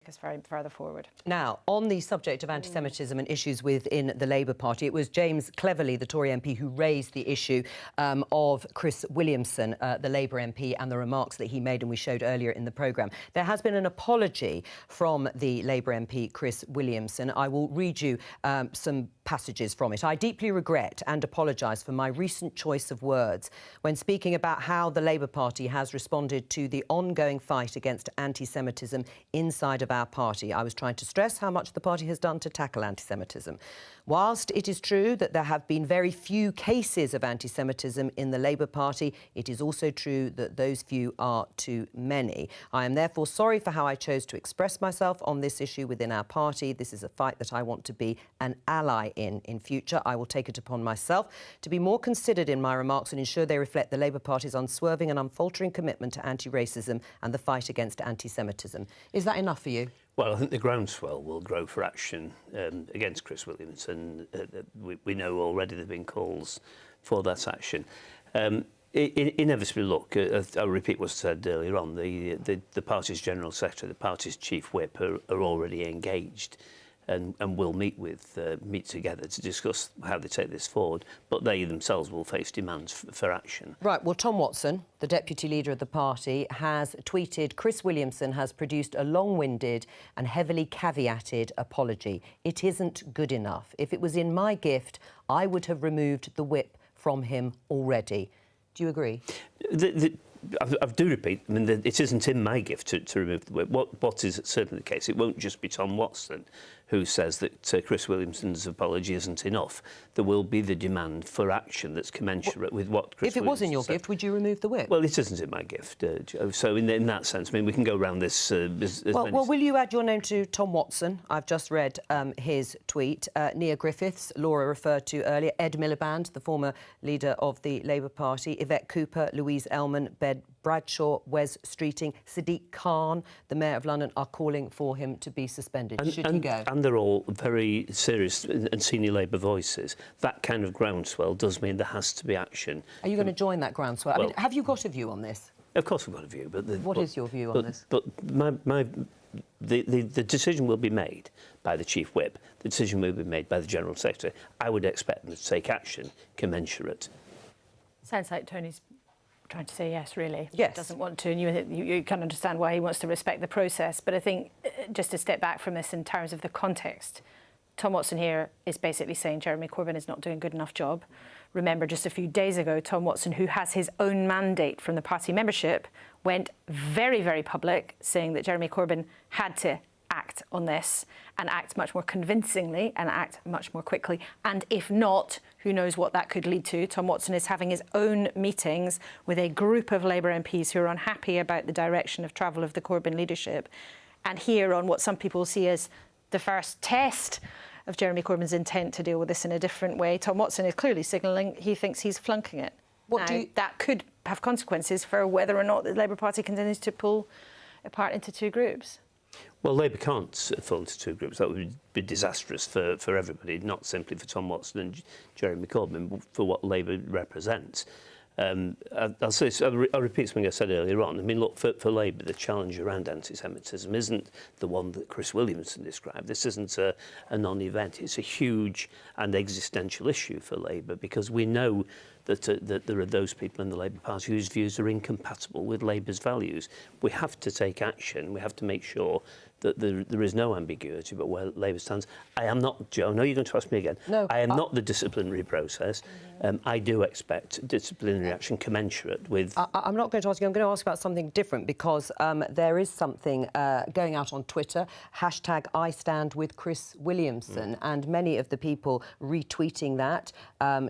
us further forward. Now, on the subject of anti-Semitism and issues within the Labour Party, it was James Cleverly, the Tory MP, who raised the issue of Chris Williamson, the Labour MP, and the remarks that he made, and we showed earlier in the programme. There has been an apology from the Labour MP, Chris Williamson. I will read you some passages from it. I deeply regret and apologise for my recent choice of words when speaking about how the Labour Party has responded to the ongoing fight against anti-Semitism inside of our party. I was trying to stress how much the party has done to tackle anti-Semitism. Whilst it is true that there have been very few cases of anti-Semitism in the Labour Party, it is also true that those few are too many. I am therefore sorry for how I chose to express myself on this issue within our party. This is a fight that I want to be an ally in. In future, I will take it upon myself to be more considered in my remarks and ensure they reflect the Labour Party's unswerving and unfaltering commitment to anti-racism and the fight against anti-Semitism. Is that enough for you? Well, I think the groundswell will grow for action against Chris Williamson. We know already there have been calls for that action. Inevitably, look, I'll repeat what I said earlier on, the party's General Secretary, the party's Chief Whip are already engaged and will meet together to discuss how they take this forward, but they themselves will face demands for action. Right, well, Tom Watson, the Deputy Leader of the party, has tweeted, Chris Williamson has produced a long-winded and heavily caveated apology. It isn't good enough. If it was in my gift, I would have removed the whip from him already. Do you agree? I do repeat, I mean, it isn't in my gift to remove the whip. What is certainly the case, it won't just be Tom Watson who says that Chris Williamson's apology isn't enough. There will be the demand for action that's commensurate with what Chris Williamson said. If it was in your gift, would you remove the whip? Well, it isn't in my gift, Joe. So in that sense, I mean, we can go around this... Well, will you add your name to Tom Watson? I've just read his tweet. Nia Griffiths, Laura referred to earlier, Ed Miliband, the former leader of the Labour Party, Yvette Cooper, Louise Ellman, Ben Bradshaw, Wes Streeting, Sadiq Khan, the Mayor of London, are calling for him to be suspended. Should he go? And they're all very serious and senior Labour voices. That kind of groundswell does mean there has to be action. Are you going to join that groundswell? Well, I mean, have you got a view on this? Of course we've got a view, but... What is your view on this? But the decision will be made by the Chief Whip. The decision will be made by the General Secretary. I would expect them to take action commensurate. Sounds like Tony's trying to say yes, really. Yes. Doesn't want to, and you can understand why he wants to respect the process. But I think, just to step back from this in terms of the context, Tom Watson here is basically saying Jeremy Corbyn is not doing a good enough job. Remember, just a few days ago, Tom Watson, who has his own mandate from the party membership, went very, very public, saying that Jeremy Corbyn had to act on this and act much more convincingly and act much more quickly. And if not, who knows what that could lead to. Tom Watson is having his own meetings with a group of Labour MPs who are unhappy about the direction of travel of the Corbyn leadership. And here on what some people see as the first test of Jeremy Corbyn's intent to deal with this in a different way, Tom Watson is clearly signalling he thinks he's flunking it. That could have consequences for whether or not the Labour Party continues to pull apart into two groups. Well, Labour can't fall into two groups. That would be disastrous for everybody, not simply for Tom Watson and Jeremy Corbyn, but for what Labour represents. I'll repeat something I said earlier on. I mean, look, for Labour, the challenge around anti-Semitism isn't the one that Chris Williamson described. This isn't a non-event. It's a huge and existential issue for Labour, because we know that there are those people in the Labour Party whose views are incompatible with Labour's values. We have to take action. We have to make sure that there is no ambiguity about where Labour stands. I am not, Joe, I know you're going to ask me again. No, I am not the disciplinary process. I do expect disciplinary action commensurate with... I'm not going to ask you. I'm going to ask about something different, because there is something going out on Twitter, hashtag I stand with Chris Williamson, and many of the people retweeting that,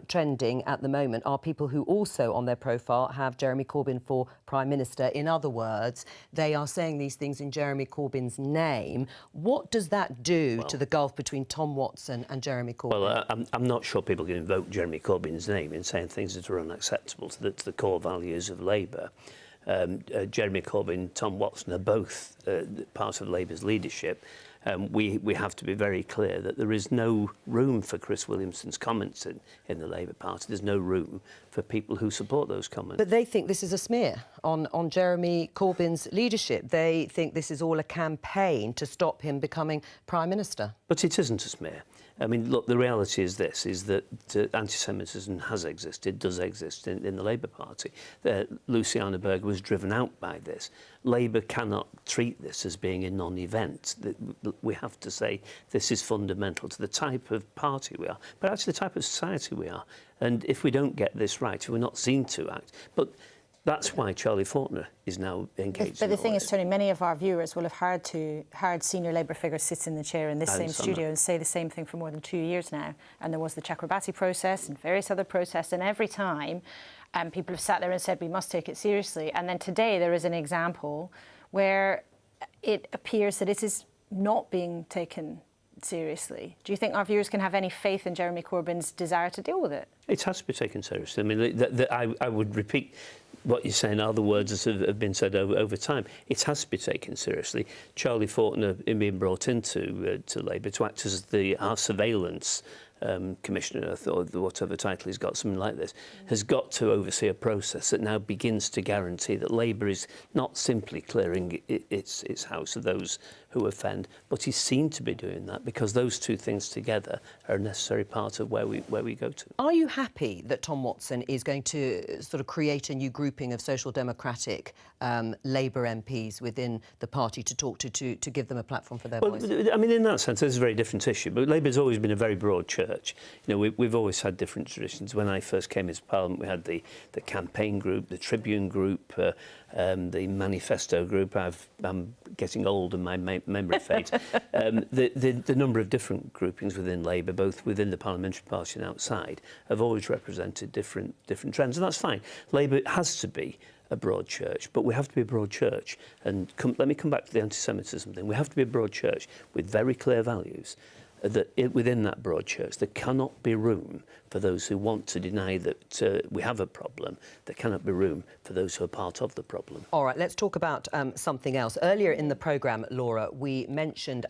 trending at the moment, are people who also on their profile have Jeremy Corbyn for Prime Minister. In other words, they are saying these things in Jeremy Corbyn's name. What does that do to the gulf between Tom Watson and Jeremy Corbyn? Well, I'm not sure people can invoke Jeremy Corbyn's name in saying things that are unacceptable to the core values of Labour. Jeremy Corbyn, Tom Watson are both part of Labour's leadership. We have to be very clear that there is no room for Chris Williamson's comments in the Labour Party. There's no room for people who support those comments. But they think this is a smear on Jeremy Corbyn's leadership. They think this is all a campaign to stop him becoming Prime Minister. But it isn't a smear. I mean, look, the reality is this, is that anti-Semitism has existed, does exist in the Labour Party. Luciana Berger was driven out by this. Labour cannot treat this as being a non-event. We have to say this is fundamental to the type of party we are, but actually the type of society we are. And if we don't get this right, if we're not seen to act. But that's why Charlie Faulkner is now engaged. But the thing is, Tony, many of our viewers will have heard senior Labour figures sit in the chair in this same studio and say the same thing for more than 2 years now. And there was the Chakrabarti process and various other protests, and every time people have sat there and said we must take it seriously. And then today there is an example where it appears that it is not being taken seriously. Do you think our viewers can have any faith in Jeremy Corbyn's desire to deal with it? It has to be taken seriously. I mean, I would repeat what you're saying are the words that have been said over time. It has to be taken seriously. Charlie Faulkner being brought into to Labour to act as our surveillance commissioner, or whatever title he's got, something like this, has got to oversee a process that now begins to guarantee that Labour is not simply clearing its house of those who offend, but is seen to be doing that, because those two things together are a necessary part of where we go to. Are you happy that Tom Watson is going to sort of create a new grouping of social democratic Labour MPs within the party to talk to give them a platform for their voice? I mean, in that sense, this is a very different issue. But Labour's always been a very broad church. You know, we've always had different traditions. When I first came into Parliament, we had the campaign group, the Tribune group, the manifesto group. I'm getting old and my memory fades. The number of different groupings within Labour, both within the parliamentary party and outside, have always represented different trends, and that's fine. Labour has to be a broad church, but we have to be a broad church. And let me come back to the anti-Semitism thing. We have to be a broad church with very clear values. That within that broad church, there cannot be room for those who want to deny that we have a problem. There cannot be room for those who are part of the problem. All right, let's talk about something else. Earlier in the programme, Laura, we mentioned